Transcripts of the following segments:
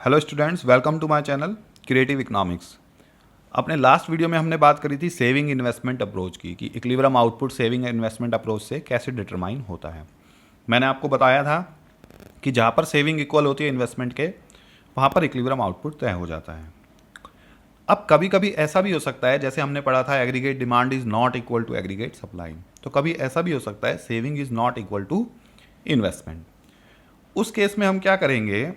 Hello students, welcome to my channel creative economics. अपने last video में हमने बात करी थी सेविंग इन्वेस्टमेंट अप्रोच की कि equilibrium output saving investment approach से कैसे डिटरमाइन होता है। मैंने आपको बताया था कि जहाँ पर सेविंग इक्वल होती है इन्वेस्टमेंट के, वहाँ पर इक्विलिब्रियम आउटपुट तय हो जाता है। अब कभी कभी ऐसा भी हो सकता है, जैसे हमने पढ़ा था aggregate demand is not equal to aggregate supply, तो कभी ऐसा भी हो सकता है saving is not equal to investment. उस केस में हम क्या करेंगे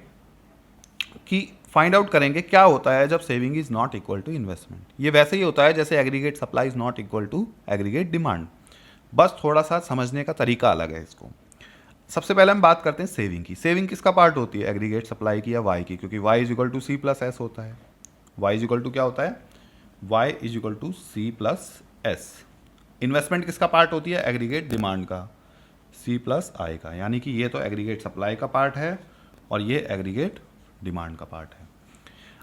कि फाइंड आउट करेंगे क्या होता है जब saving is not equal to investment. ये वैसे ही होता है जैसे aggregate supply is not equal to aggregate demand, बस थोड़ा सा समझने का तरीका अलग है इसको। सबसे पहले हम बात करते हैं सेविंग की। सेविंग किसका पार्ट होती है, एग्रीगेट सप्लाई की या वाई की, क्योंकि Y is equal to C plus S होता है। वाई इज इक्वल टू क्या होता है, Y is equal to C plus S. Investment किसका पार्ट होती है, एग्रीगेट डिमांड का, सी प्लस आई का, यानी कि ये तो एग्रीगेट सप्लाई का पार्ट है और ये एग्रीगेट डिमांड का पार्ट है।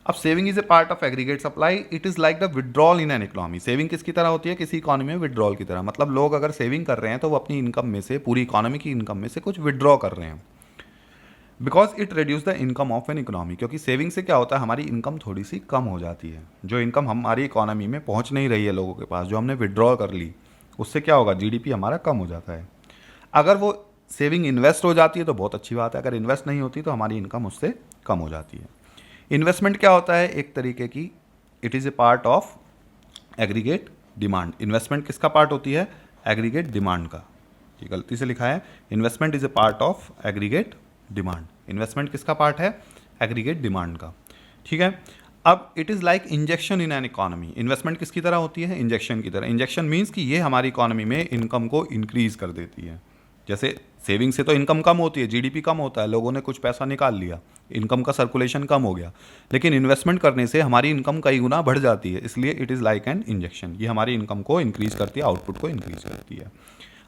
अब saving is a part of aggregate supply, it is like the withdrawal in an economy. Saving किसकी तरह होती है, किसी इकोनॉमी में विड्रॉल की तरह। मतलब लोग अगर सेविंग कर रहे हैं तो वो अपनी इनकम में से, पूरी इकोनॉमी की इनकम में से कुछ विड्रॉ कर रहे हैं, because it reduce the income of an economy. क्योंकि सेविंग से क्या होता है, हमारी इनकम थोड़ी सी कम हो जाती है। जो इनकम हमारी इकोनॉमी में पहुंच नहीं रही है लोगों के पास, जो हमने विड्रॉ कर ली, उससे क्या होगा, जीडीपी हमारा कम हो जाता है। अगर वो सेविंग इन्वेस्ट हो जाती है तो बहुत अच्छी बात है, अगर इन्वेस्ट नहीं होती तो हमारी इनकम उससे कम हो जाती है। इन्वेस्टमेंट क्या होता है, एक तरीके की it is a part of aggregate demand. Investment किसका पार्ट होती है, एग्रीगेट डिमांड का। ये गलती से लिखा है, investment is a part of aggregate demand. Investment किसका पार्ट है, एग्रीगेट डिमांड का। ठीक है। अब it is like injection in an economy. Investment किसकी तरह होती है, इंजेक्शन की तरह। इंजेक्शन मीन्स कि ये हमारी इकोनॉमी में इनकम को इंक्रीज कर देती है। जैसे सेविंग से तो इनकम कम होती है, जीडीपी कम होता है, लोगों ने कुछ पैसा निकाल लिया, इनकम का सर्कुलेशन कम हो गया, लेकिन इन्वेस्टमेंट करने से हमारी इनकम कई गुना बढ़ जाती है, इसलिए it is like an injection. ये हमारी इनकम को इंक्रीज करती है, आउटपुट को इंक्रीज करती है।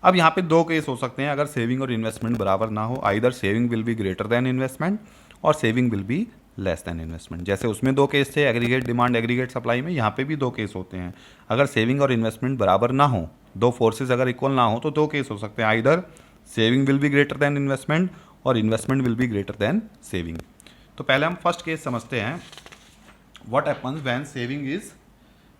अब यहाँ पे दो केस हो सकते हैं अगर सेविंग और इन्वेस्टमेंट बराबर ना हो। Either saving will be greater than investment और saving will be less than investment. जैसे उसमें दो केस थे, एग्रीगेट डिमांड एग्रीगेट सप्लाई में, यहाँ पे भी दो केस होते हैं। अगर सेविंग और इन्वेस्टमेंट बराबर ना हो, दो फोर्सेज अगर इक्वल ना हो, तो दो केस हो सकते हैं, either saving will be greater than investment और investment will be greater than saving. तो पहले हम फर्स्ट केस समझते हैं, what happens when saving is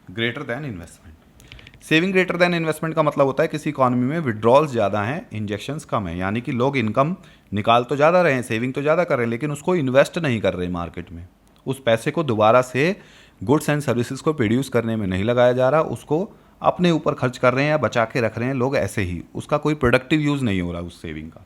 greater than investment. Saving greater than investment का मतलब होता है किसी इकोनॉमी में विड्रॉल्स ज़्यादा हैं, इंजेक्शंस कम है, यानी कि लोग इनकम निकाल तो ज़्यादा रहे हैं, सेविंग तो ज़्यादा कर रहे हैं, लेकिन उसको इन्वेस्ट नहीं कर रहे मार्केट में। उस पैसे को दोबारा से गुड्स एंड सर्विसेज को प्रोड्यूस करने में नहीं लगाया जा रहा, उसको अपने ऊपर खर्च कर रहे हैं या बचा के रख रहे हैं लोग ऐसे ही, उसका कोई प्रोडक्टिव यूज़ नहीं हो रहा उस सेविंग का।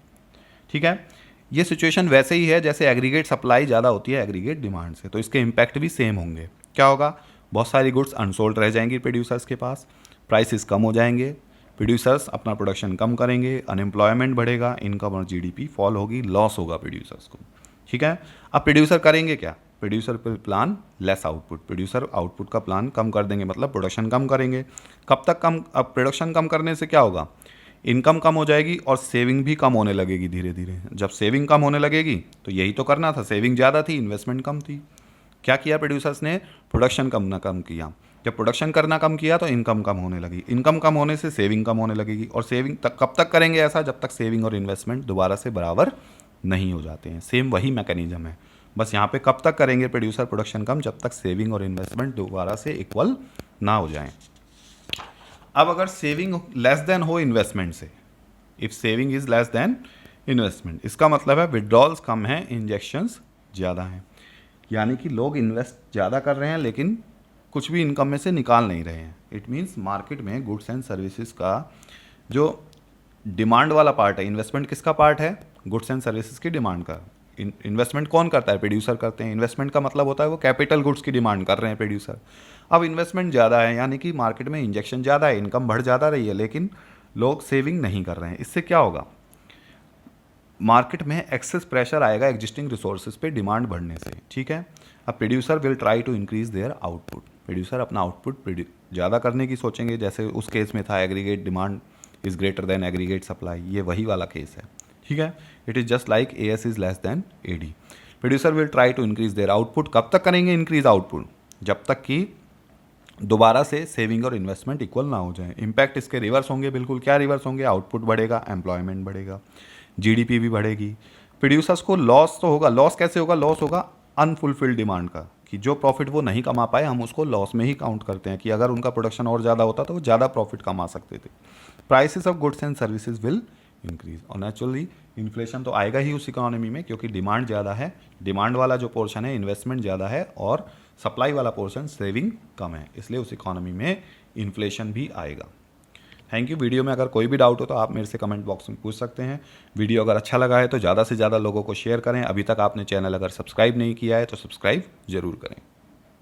ठीक है। ये सिचुएशन वैसे ही है जैसे एग्रीगेट सप्लाई ज़्यादा होती है एग्रीगेट डिमांड से, तो इसके इम्पैक्ट भी सेम होंगे। क्या होगा, बहुत सारी गुड्स अनसोल्ड रह जाएंगी प्रोड्यूसर्स के पास, प्राइसेस कम हो जाएंगे, प्रोड्यूसर्स अपना प्रोडक्शन कम करेंगे, अनएम्प्लॉयमेंट बढ़ेगा, इनकम और जीडीपी फॉल होगी, लॉस होगा प्रोड्यूसर्स को। ठीक है। अब प्रोड्यूसर करेंगे क्या, प्रोड्यूसर पे plan less output, producer output का प्लान कम कर देंगे, मतलब प्रोडक्शन कम करेंगे। कब तक कम, अब प्रोडक्शन कम करने से क्या होगा, इनकम कम हो जाएगी और सेविंग भी कम होने लगेगी धीरे धीरे। जब सेविंग कम होने लगेगी तो यही तो करना था, सेविंग ज़्यादा थी इन्वेस्टमेंट कम थी, क्या किया प्रोड्यूसर्स ने, प्रोडक्शन कम किया। जब प्रोडक्शन करना कम किया तो इनकम कम होने लगी, इनकम कम होने से सेविंग कम होने लगेगी, और सेविंग तक कब तक करेंगे ऐसा, जब तक सेविंग और इन्वेस्टमेंट दोबारा से बराबर नहीं हो जाते हैं। सेम वही मैकेनिज्म है, बस यहाँ पे कब तक करेंगे प्रोड्यूसर प्रोडक्शन कम, जब तक सेविंग और इन्वेस्टमेंट दोबारा से इक्वल ना हो जाएं। अब अगर सेविंग लेस देन हो इन्वेस्टमेंट से, if saving is less than investment, इसका मतलब है विड्रॉल्स कम हैं, इंजेक्शंस ज़्यादा हैं, यानी कि लोग इन्वेस्ट ज़्यादा कर रहे हैं लेकिन कुछ भी इनकम में से निकाल नहीं रहे हैं। इट मीन्स मार्केट में गुड्स एंड सर्विसेज का जो डिमांड वाला पार्ट है, इन्वेस्टमेंट किसका पार्ट है, गुड्स एंड सर्विसेज की डिमांड का। इन्वेस्टमेंट कौन करता है, प्रोड्यूसर करते हैं। इन्वेस्टमेंट का मतलब होता है वो कैपिटल गुड्स की डिमांड कर रहे हैं प्रोड्यूसर। अब इन्वेस्टमेंट ज़्यादा है, यानी कि मार्केट में इंजेक्शन ज़्यादा है, इनकम बढ़ ज़्यादा रही है, लेकिन लोग सेविंग नहीं कर रहे हैं। इससे क्या होगा, मार्केट में एक्सेस प्रेशर आएगा एग्जिस्टिंग रिसोर्सेज पे डिमांड बढ़ने से। ठीक है। अब producer will try to increase their output, producer अपना आउटपुट ज़्यादा करने की सोचेंगे, जैसे उस केस में था aggregate demand is greater than aggregate supply, ये वही वाला केस है। ठीक है। It is just like A S is less than A D. Producer will try to increase their output, कब तक करेंगे इंक्रीज आउटपुट, जब तक कि दोबारा से सेविंग और इन्वेस्टमेंट इक्वल ना हो जाए। इम्पैक्ट इसके रिवर्स होंगे, बिल्कुल। क्या रिवर्स होंगे, आउटपुट बढ़ेगा, एम्प्लॉयमेंट बढ़ेगा, जीडीपी भी बढ़ेगी। प्रोड्यूसर्स को लॉस तो होगा, लॉस कैसे होगा, लॉस होगा अनफुलफिल्ड डिमांड का, कि जो प्रॉफिट वो नहीं कमा पाए हम उसको लॉस में ही काउंट करते हैं, कि अगर उनका प्रोडक्शन और ज़्यादा होता तो वो ज़्यादा प्रॉफिट कमा सकते थे। Prices of goods and services will increase, और नेचुरली इन्फ्लेशन तो आएगा ही उस इकोनॉमी में, क्योंकि डिमांड ज़्यादा है, डिमांड वाला जो पोर्शन है इन्वेस्टमेंट ज़्यादा है और सप्लाई वाला पोर्शन सेविंग कम है, इसलिए उस इकोनॉमी में इन्फ्लेशन भी आएगा। Thank you. वीडियो में अगर कोई भी डाउट हो तो आप मेरे से कमेंट बॉक्स में पूछ सकते हैं। वीडियो अगर अच्छा लगा है तो ज़्यादा से ज़्यादा लोगों को शेयर करें। अभी तक आपने चैनल अगर सब्सक्राइब नहीं किया है तो सब्सक्राइब ज़रूर करें।